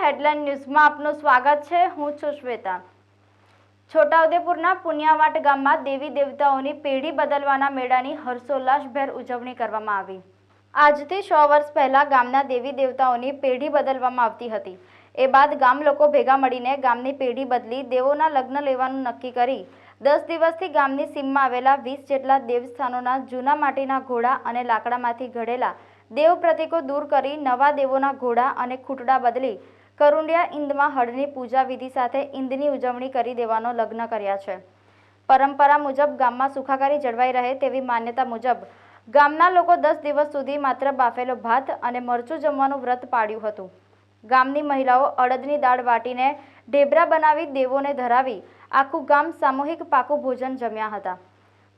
Headline ન્યૂઝમાં આપનું સ્વાગત છે। હું છું શ્વેતા। છોટાઉદેપુરના પુનિયાવાટ ગામમાં દેવી દેવતાઓની પેઢી બદલવાના મેળાની હર્ષોલ્લાસભેર ઉજવણી કરવામાં આવી। આજથી 100 વર્ષ પહેલા ગામના દેવી દેવતાઓની પેઢી બદલવામાં આવતી હતી। એ બાદ ગામ લોકો ભેગા મળીને ગામની પેઢી બદલી દેવોના લગ્ન લેવાનું નક્કી કરી 10 દિવસથી ગામની સીમમાં આવેલા 20 જેટલા દેવસ્થાનોના જૂના માટીના ઘોડા અને લાકડામાંથી ઘડેલા દેવ પ્રતીકો દૂર કરી નવા દેવોના ઘોડા અને ખૂંટડા બદલી કરુંડિયા ઈંદમાં હળની પૂજા વિધિ સાથે ઈંદની ઉજવણી કરી દેવાનો લગ્ન કર્યા છે। પરંપરા મુજબ ગામમાં સુખાકારી જળવાઈ રહે તેવી માન્યતા મુજબ ગામના લોકો 10 દિવસ સુધી માત્ર બાફેલો ભાત અને મરચું જમવાનું વ્રત પાડ્યું હતું। ગામની મહિલાઓ અડદની દાળ વાટીને ઢેબરા બનાવી દેવોને ધરાવી આખું ગામ સામૂહિક પાકું ભોજન જમ્યા હતા।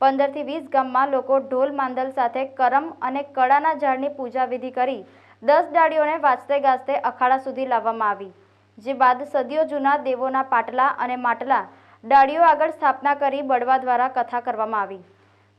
15 થી 20 ગામમાં લોકો ઢોલ માંદલ સાથે કરમ અને કડાના ઝાડની પૂજા વિધિ કરી 10 ડાળીઓને વાજતે ગાજતે અખાડા સુધી લાવવામાં આવી। જે બાદ સદીઓ જૂના દેવોના પાટલા અને માટલા ડાળીઓ આગળ સ્થાપના કરી બળવા દ્વારા કથા કરવામાં આવી।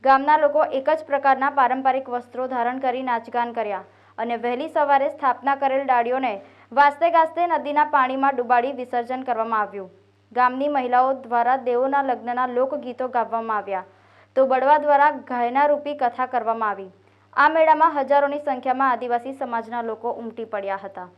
ગામના લોકો એક જ પ્રકારના પારંપરિક વસ્ત્રો ધારણ કરી નાચગાન કર્યા અને વહેલી સવારે સ્થાપના કરેલ ડાળીઓને વાજતે ગાજતે નદીના પાણીમાં ડુબાડી વિસર્જન કરવામાં આવ્યું। ગામની મહિલાઓ દ્વારા દેવોના લગ્નના લોકગીતો ગાવામાં આવ્યા તો બળવા દ્વારા ગાયના રૂપી કથા કરવામાં આવી। આ મેળામાં હજારોની સંખ્યામાં આદિવાસી સમાજના લોકો ઉમટી પડ્યા હતા।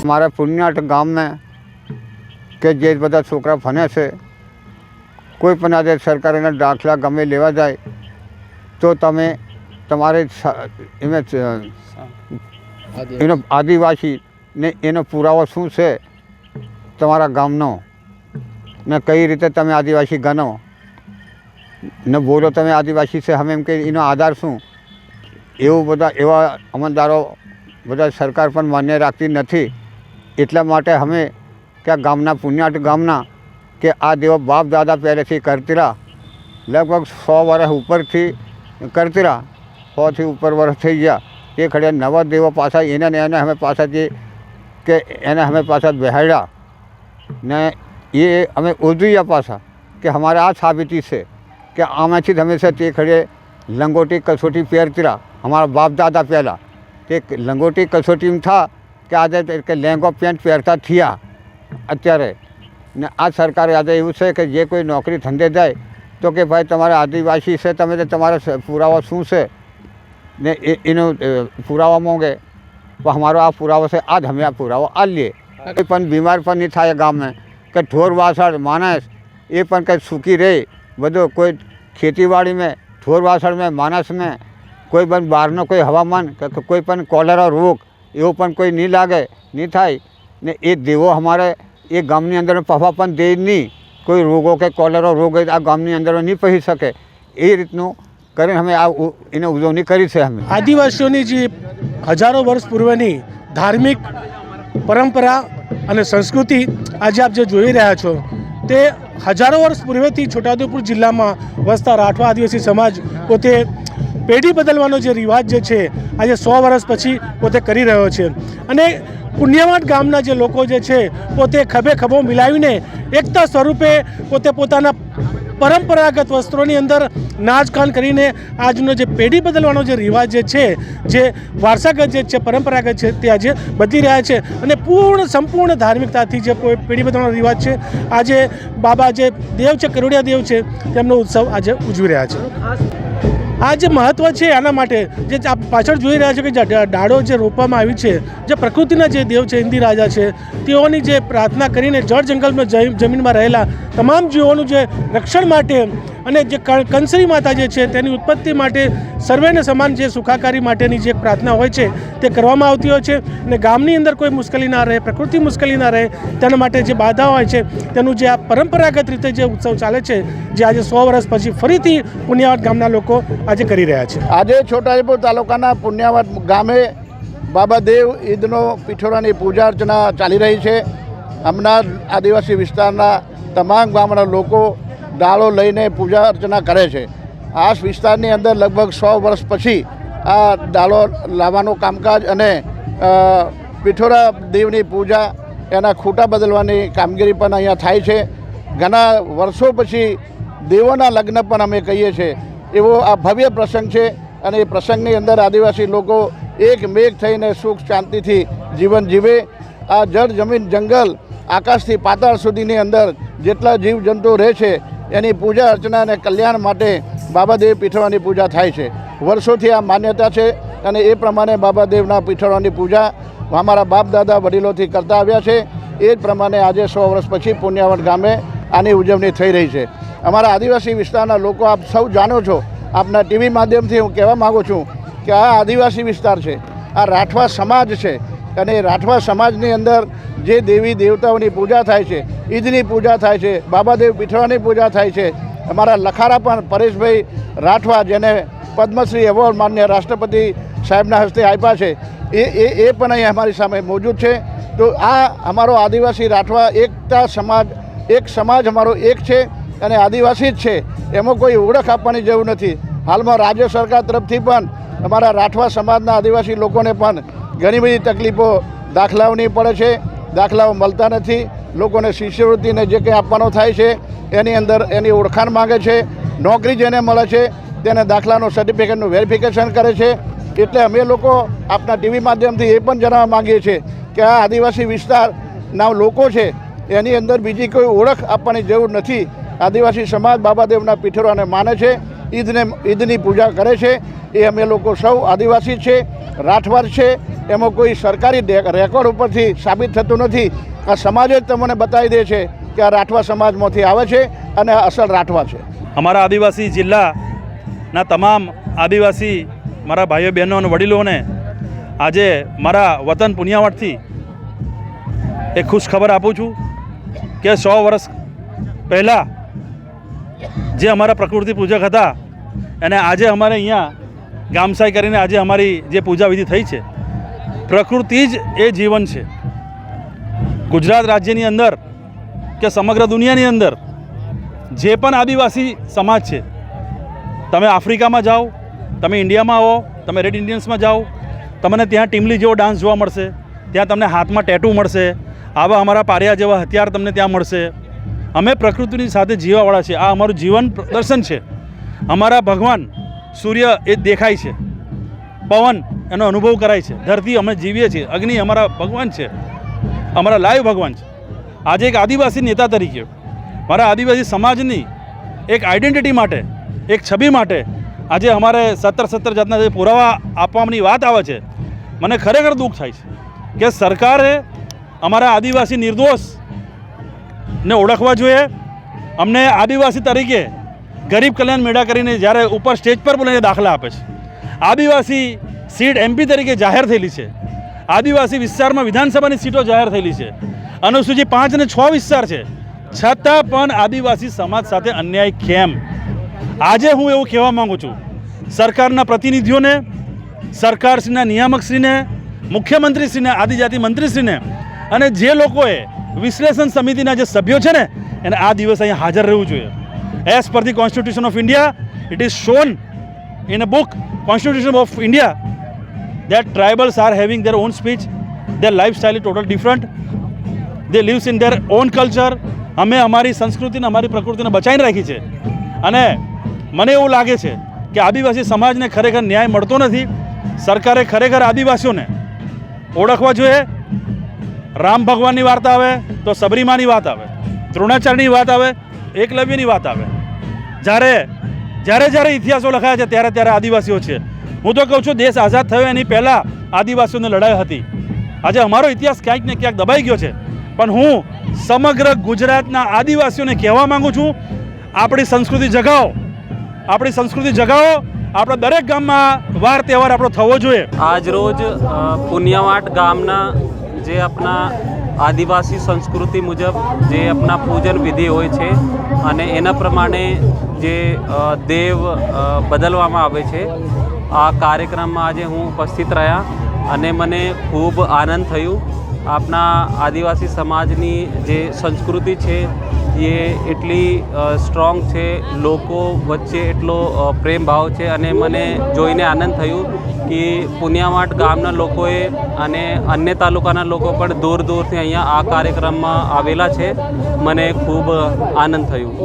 हमारा पुनियाट गाम में के जे बधा छोकरा भणे छे कोई पण आज सरकारीना दाखला गमे लेवा जाए तो तमे तमारे एनो आदिवासी ने एनो पुरावो शुं छे तमारा गामनो ने कई रीते तमे आदिवासी गणो ने बोलो तमे आदिवासी से हम एम के एनो आधार शुं एवं बधा एवा अमलदारो बधा सरकार पण मान्य राखती नथी। એટલા માટે અમે કે ગામના પુનિયાટ ગામના કે આ દેવો બાપ દાદા પહેલેથી કરતીરા લગભગ 100 વર્ષ ઉપરથી કરતીરા 100થી ઉપર વર્ષ થઈ ગયા એ ખડે નવા દેવો પાછા એને અમે પાછા જે કે એને અમે પાછા બેહાડ્યા ને એ અમે ઉજવ્યા પાછા કે અમારે આ સાબિતી છે કે આમાંથી જ હંમેશા તે ખડે લંગોટી કસોટી પહેરતીરા અમારા બાપ દાદા પહેલાં તે લંગોટી કસોટીમાં થા કે આજે કે લેંગો પેન્ટ પહેરતા થયા અત્યારે ને આ સરકારે આજે એવું છે કે જે કોઈ નોકરી ધંધે જાય તો કે ભાઈ તમારે આદિવાસી છે તમે તમારે પુરાવો શું છે ને એનો પુરાવા માંગે તો અમારો આ પુરાવો છે આજ અમે આ પુરાવો આ લઈએ કોઈ પણ બીમાર પણ નહીં થાય ગામમાં કે ઢોર વાસણ માણસ એ પણ કંઈ સૂકી રહે બધું કોઈ ખેતીવાડીમાં ઢોર વાસણમાં માણસમાં કોઈ પણ બહારનો કોઈ હવામાન કે કોઈ પણ કોલેરા રોગ एवं पण कोई नहीं लागे नहीं थाय ने ए देवो हमारे ये गामनी अंदर पफा पण दे नहीं कोई रोगों के कॉलेरा रोग आ गामनी अंदर नहीं पही सके ए रीतनु કરીને અમે એને ઉજવણી કરી છે અમે. આદિવાસીઓની જે હજારો વર્ષ પૂર્વેની ધાર્મિક પરંપરા અને સંસ્કૃતિ આજે આપ જે જોઈ રહ્યા છો તે હજારો વર્ષ પૂર્વેથી છોટાઉદેપુર જિલ્લામાં વસતા રાઠવા આદિવાસી સમાજ પોતે પેઢી બદલવાનો જે રિવાજ જે છે આજે 100 વર્ષ પછી પોતે કરી રહ્યો છે. અને પુણ્યવાટ ગામના જે લોકો જે છે પોતે ખભે ખભો મિલાવીને એકતા સ્વરૂપે પોતે પોતાના પરંપરાગત વસ્ત્રોની અંદર નાચગાન કરીને આજનો જે પેઢી બદલવાનો જે રિવાજ જે છે, જે વારસાગત જે છે, પરંપરાગત છે, તે આજે બદલી રહ્યા છે. અને સંપૂર્ણ ધાર્મિકતાથી જે પેઢી બદલવાનો રિવાજ છે આજે બાબા જે દેવ છે, કરોડિયા દેવ છે, તેમનો ઉત્સવ આજે ઉજવી રહ્યા છે. આ જે મહત્ત્વ છે એના માટે જે આપ પાછળ જોઈ રહ્યા છો કે જે ડાળો જે રોપવામાં આવી છે, જે પ્રકૃતિના જે દેવ છે, ઇન્દી રાજા છે, તેઓની જે પ્રાર્થના કરીને જળ જંગલમાં જમીનમાં રહેલા તમામ જીવોનું જે રક્ષણ માટે અને જે કંસરી માતા જે છે તેની ઉત્પત્તિ માટે સર્વેને સમાન જે સુખાકારી માટેની જે પ્રાર્થના હોય છે તે કરવામાં આવતી હોય છે. અને ગામની અંદર કોઈ મુશ્કેલી ના રહે, પ્રકૃતિ મુશ્કેલી ના રહે તેના માટે જે બાધા હોય છે તેનું જે આ પરંપરાગત રીતે જે ઉત્સવ ચાલે છે, જે આજે 100 વર્ષ પછી ફરીથી પુણ્યવાટ ગામના લોકો આજે કરી રહ્યા છે. આજે છોટાઉદેપુર તાલુકાના પુણ્યવાટ ગામે બાબા દેવ ઈદનો પિઠોરાની પૂજા અર્ચના ચાલી રહી છે. હમણાં આદિવાસી વિસ્તારના તમામ ગામના લોકો ડાળો લઈને પૂજા અર્ચના કરે છે. આ વિસ્તારની અંદર લગભગ 100 વર્ષ પછી આ ડાળો લાવવાનું કામકાજ અને પિઠોરા દેવની પૂજા, એના ખૂંટા બદલવાની કામગીરી પણ અહીંયા થાય છે. ઘણા વર્ષો પછી દેવોના લગ્ન પણ અમે કહીએ છીએ એવો આ ભવ્ય પ્રસંગ છે. અને એ પ્રસંગની અંદર આદિવાસી લોકો એક મેઘ થઈને સુખ શાંતિથી જીવન જીવે. આ જળ જમીન જંગલ આકાશથી પાતાળ સુધીની અંદર જેટલા જીવજંતુ રહે છે એની પૂજા અર્ચના અને કલ્યાણ માટે બાબાદેવ પીઠોરાની પૂજા થાય છે. વર્ષોથી આ માન્યતા છે અને એ પ્રમાણે બાબાદેવના પીઠોરાની પૂજા અમારા બાપ દાદા વડીલોથી કરતા આવ્યા છે. એ જ પ્રમાણે આજે 100 વર્ષ પછી પુણ્યવાટ ગામે આની ઉજવણી થઈ રહી છે. અમારા આદિવાસી વિસ્તારના લોકો આપ સૌ જાણો છો, આપના ટીવી માધ્યમથી હું કહેવા માગું છું કે આ આદિવાસી વિસ્તાર છે, આ રાઠવા સમાજ છે. અને રાઠવા સમાજની અંદર જે દેવી દેવતાઓની પૂજા થાય છે, ઈદની પૂજા થાય છે, બાબાદેવ પીઠોરાની પૂજા થાય છે. અમારા લખારા પણ પરેશભાઈ રાઠવા, જેને પદ્મશ્રી એવોર્ડ માન્ય રાષ્ટ્રપતિ સાહેબના હસ્તે આપ્યા છે, એ પણ અહીં અમારી સામે મોજૂદ છે. તો આ અમારો આદિવાસી રાઠવા એકતા સમાજ, એક સમાજ અમારો એક છે અને આદિવાસી જ છે. એમાં કોઈ ઓળખ આપવાની જરૂર નથી. હાલમાં રાજ્ય સરકાર તરફથી પણ અમારા રાઠવા સમાજના આદિવાસી લોકોને પણ ઘણી બધી તકલીફો દાખલાઓની પડે છે. દાખલાઓ મળતા નથી. લોકોને શિષ્યવૃત્તિને જે કંઈ આપવાનો થાય છે એની અંદર એની ઓળખાણ માગે છે. નોકરી જેને મળે છે તેને દાખલાનું સર્ટિફિકેટનું વેરિફિકેશન કરે છે. એટલે અમે લોકો આપના ટીવી માધ્યમથી એ પણ જણાવવા માગીએ છીએ કે આ આદિવાસી વિસ્તારના લોકો છે એની અંદર બીજી કોઈ ઓળખ આપવાની જરૂર નથી. આદિવાસી સમાજ બાબાદેવના પીઠોરાને માને છે, ઈદની પૂજા કરે છે. એ અમે લોકો સૌ આદિવાસી છે, રાઠવાર છે. એમાં કોઈ સરકારી રેકોર્ડ ઉપરથી સાબિત થતું નથી. આ સમાજ જ તમને બતાવી દે છે કે આ રાઠવા સમાજમાંથી આવે છે અને આ અસલ રાઠવા છે. અમારા આદિવાસી જિલ્લાના તમામ આદિવાસી મારા ભાઈઓ બહેનો અને વડીલોને આજે મારા વતન પુણ્યવાટથી એક ખુશ ખબર આપું છું કે 100 વર્ષ પહેલાં જે અમારા પ્રકૃતિ પૂજક હતા અને આજે અમારે અહીંયા ગામસાઈ કરીને આજે અમારી જે પૂજા વિધિ થઈ છે, પ્રકૃતિ જ એ જીવન છે. ગુજરાત રાજ્યની અંદર કે સમગ્ર દુનિયાની અંદર જે પણ આદિવાસી સમાજ છે, તમે આફ્રિકામાં જાઓ, તમે ઇન્ડિયામાં આવો, તમે રેડ ઇન્ડિયન્સમાં જાઓ, તમને ત્યાં ટીમલી જેવો ડાન્સ જોવા મળશે, ત્યાં તમને હાથમાં ટેટુ મળશે, આવા અમારા પારિયા જેવા હથિયાર તમને ત્યાં મળશે. અમે પ્રકૃતિની સાથે જીવવાવાળા છે. આ અમારું જીવન પ્રદર્શન છે. અમારા ભગવાન સૂર્ય એ દેખાય છે, પવન એનો અનુભવ કરાય છે, ધરતી અમે જીવીએ છીએ, અગ્નિ અમારા ભગવાન છે, અમારા લાઈવ ભગવાન છે. આજે એક આદિવાસી નેતા તરીકે મારા આદિવાસી સમાજની એક આઈડેન્ટિટી માટે, એક છબી માટે આજે અમારે 17 જાતના જે પુરાવા આપવાની વાત આવે છે, મને ખરેખર દુઃખ થાય છે કે સરકારે અમારા આદિવાસી નિર્દોષને ઓળખવા જોઈએ. અમને આદિવાસી તરીકે ગરીબ કલ્યાણ મેળા કરીને જ્યારે ઉપર સ્ટેજ પર બોલીને દાખલા આપે છે. આદિવાસી સીટ MP તરીકે જાહેર થયેલી છે. આદિવાસી વિસ્તારમાં વિધાનસભાની સીટો જાહેર થયેલી છે. અનુસૂચિ 5 અને 6 વિસ્તાર છે, છતાં પણ આદિવાસી સમાજ સાથે અન્યાય કેમ? આજે હું એવું કહેવા માગું છું સરકારના પ્રતિનિધિઓને, સરકારશ્રીના નિયામકશ્રીને, મુખ્યમંત્રીશ્રીને, આદિજાતિ મંત્રીશ્રીને અને જે લોકોએ વિશ્લેષણ સમિતિના જે સભ્યો છે ને એને આ દિવસ અહીંયા હાજર રહેવું જોઈએ. As per the constitution of India it is shown in a book, Constitution of India, that tribals are having their own speech, their lifestyle is totally different, they lives in their own culture. અમે અમારી સંસ્કૃતિને, અમારી પ્રકૃતિને બચાવીને રાખી છે અને મને એવું લાગે છે કે આદિવાસી સમાજને ખરેખર ન્યાય મળતો નથી. સરકારે ખરેખર આદિવાસીઓને ઓળખવા જોઈએ. રામ ભગવાનની વાર્તા આવે તો સબરીમાની વાત આવે, દ્રોણાચાર્યની વાત આવે, એકલવ્યની વાત આવે. જ્યારે જ્યારે ઇતિહાસો લખાયા છે ત્યારે ત્યારે આદિવાસીઓ છે. હું તો કહું છું દેશ આઝાદ થયો એની પહેલાં આદિવાસીઓને લડાઈ હતી. આજે અમારો ઇતિહાસ ક્યાંક ને ક્યાંક દબાઈ ગયો છે, પણ હું સમગ્ર ગુજરાતના આદિવાસીઓને કહેવા માગું છું, આપણી સંસ્કૃતિ જગાવો, આપણી સંસ્કૃતિ જગાવો. આપણા દરેક ગામમાં વાર તહેવાર આપણો થવો જોઈએ. આજ રોજ પુનિયાવાટ ગામના જે આપણા આદિવાસી સંસ્કૃતિ મુજબ જે આપણા પૂજન વિધિ હોય છે અને એના પ્રમાણે જે દેવ બદલવામાં આવે છે, આ કાર્યક્રમમાં આજે હું ઉપસ્થિત રહ્યા અને મને ખૂબ આનંદ થયું. આપણા આદિવાસી સમાજની જે સંસ્કૃતિ છે એ એટલી સ્ટ્રોંગ છે, લોકો વચ્ચે એટલો પ્રેમ ભાવ છે અને મને જોઈને આનંદ થયું કે પુનિયાવાટ ગામના લોકોએ અને અન્ય તાલુકાના લોકો પણ દૂર દૂરથી અહીંયા આ કાર્યક્રમમાં આવેલા છે. મને ખૂબ આનંદ થયું.